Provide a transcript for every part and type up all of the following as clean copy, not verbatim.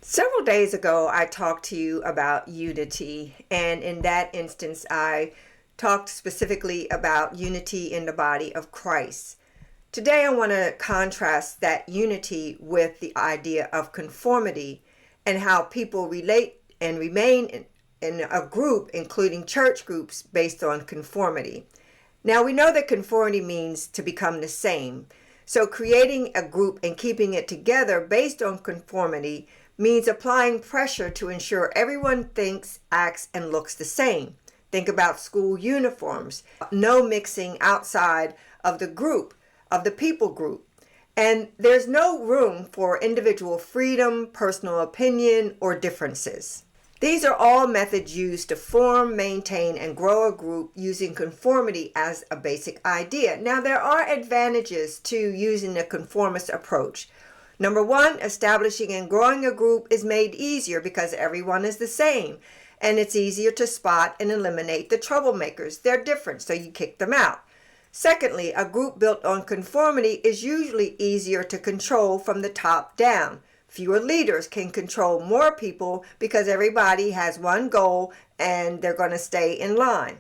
Several days ago, I talked to you about unity, and in that instance, I talked specifically about unity in the body of Christ. Today, I want to contrast that unity with the idea of conformity and how people relate and remain in a group, including church groups, based on conformity. Now, we know that conformity means to become the same. So, creating a group and keeping it together based on conformity means applying pressure to ensure everyone thinks, acts, and looks the same. Think about school uniforms, no mixing outside of the group, of the people group. And there's no room for individual freedom, personal opinion, or differences. These are all methods used to form, maintain, and grow a group using conformity as a basic idea. Now, there are advantages to using the conformist approach. Number one, establishing and growing a group is made easier because everyone is the same, and it's easier to spot and eliminate the troublemakers. They're different, so you kick them out. Secondly, a group built on conformity is usually easier to control from the top down. Fewer leaders can control more people because everybody has one goal and they're going to stay in line.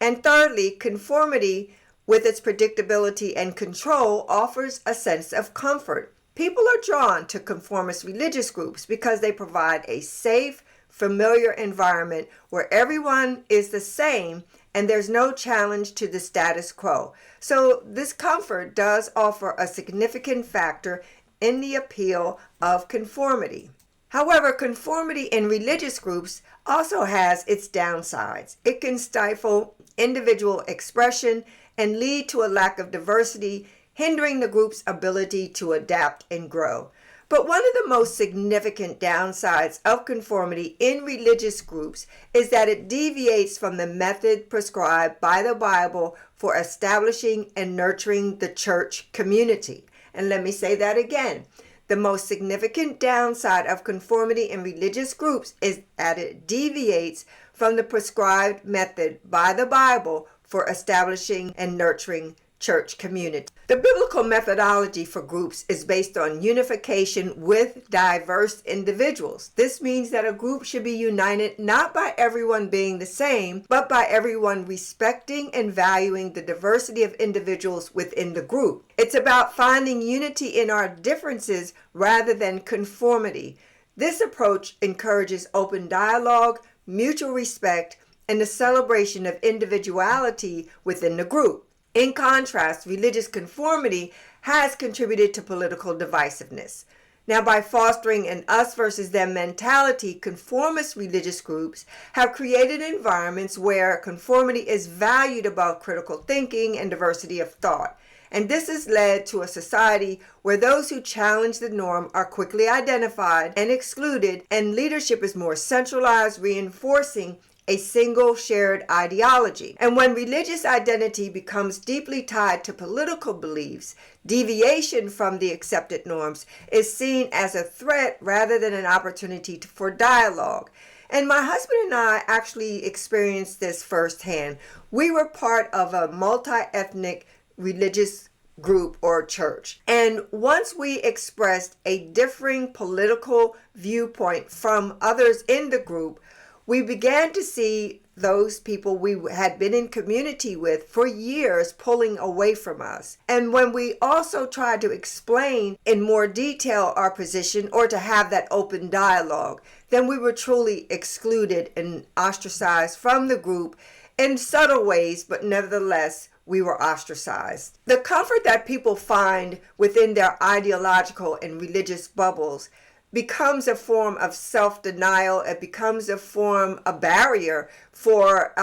And thirdly, conformity with its predictability and control offers a sense of comfort. People are drawn to conformist religious groups because they provide a safe, familiar environment where everyone is the same and there's no challenge to the status quo. So this comfort does offer a significant factor in the appeal of conformity. However, conformity in religious groups also has its downsides. It can stifle individual expression and lead to a lack of diversity, hindering the group's ability to adapt and grow. But one of the most significant downsides of conformity in religious groups is that it deviates from the method prescribed by the Bible for establishing and nurturing the church community. And let me say that again. The most significant downside of conformity in religious groups is that it deviates from the prescribed method by the Bible for establishing and nurturing church community. The biblical methodology for groups is based on unification with diverse individuals. This means that a group should be united not by everyone being the same, but by everyone respecting and valuing the diversity of individuals within the group. It's about finding unity in our differences rather than conformity. This approach encourages open dialogue, mutual respect, and the celebration of individuality within the group. In contrast, religious conformity has contributed to political divisiveness. Now, by fostering an us versus them mentality, conformist religious groups have created environments where conformity is valued above critical thinking and diversity of thought. And this has led to a society where those who challenge the norm are quickly identified and excluded, and leadership is more centralized, reinforcing a single shared ideology. And when religious identity becomes deeply tied to political beliefs, deviation from the accepted norms is seen as a threat rather than an opportunity for dialogue. And my husband and I actually experienced this firsthand. We were part of a multi-ethnic religious group or church. And once we expressed a differing political viewpoint from others in the group, we began to see those people we had been in community with for years pulling away from us. And when we also tried to explain in more detail our position or to have that open dialogue, then we were truly excluded and ostracized from the group in subtle ways, but nevertheless, we were ostracized. The comfort that people find within their ideological and religious bubbles becomes a form of self-denial. It becomes a barrier for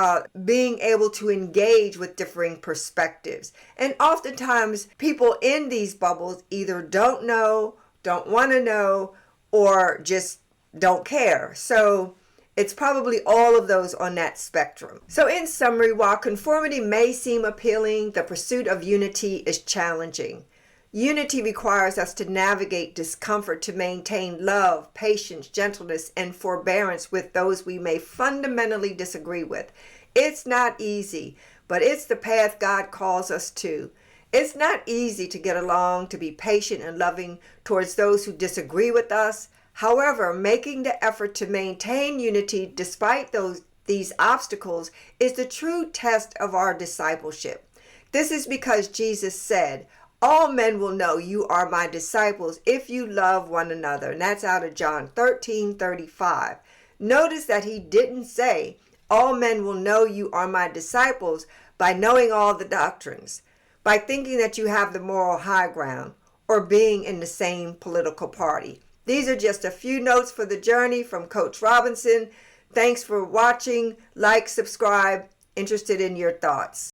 being able to engage with differing perspectives. And oftentimes people in these bubbles either don't know, don't want to know, or just don't care. So it's probably all of those on that spectrum. So in summary, while conformity may seem appealing, the pursuit of unity is challenging. Unity requires us to navigate discomfort to maintain love, patience, gentleness, and forbearance with those we may fundamentally disagree with. It's not easy, but it's the path God calls us to. It's not easy to get along, to be patient and loving towards those who disagree with us. However, making the effort to maintain unity despite these obstacles is the true test of our discipleship. This is because Jesus said, "All men will know you are my disciples if you love one another." And that's out of John 13:35. Notice that he didn't say, "All men will know you are my disciples by knowing all the doctrines, by thinking that you have the moral high ground, or being in the same political party." These are just a few notes for the journey from Coach Robinson. Thanks for watching. Like, subscribe. Interested in your thoughts.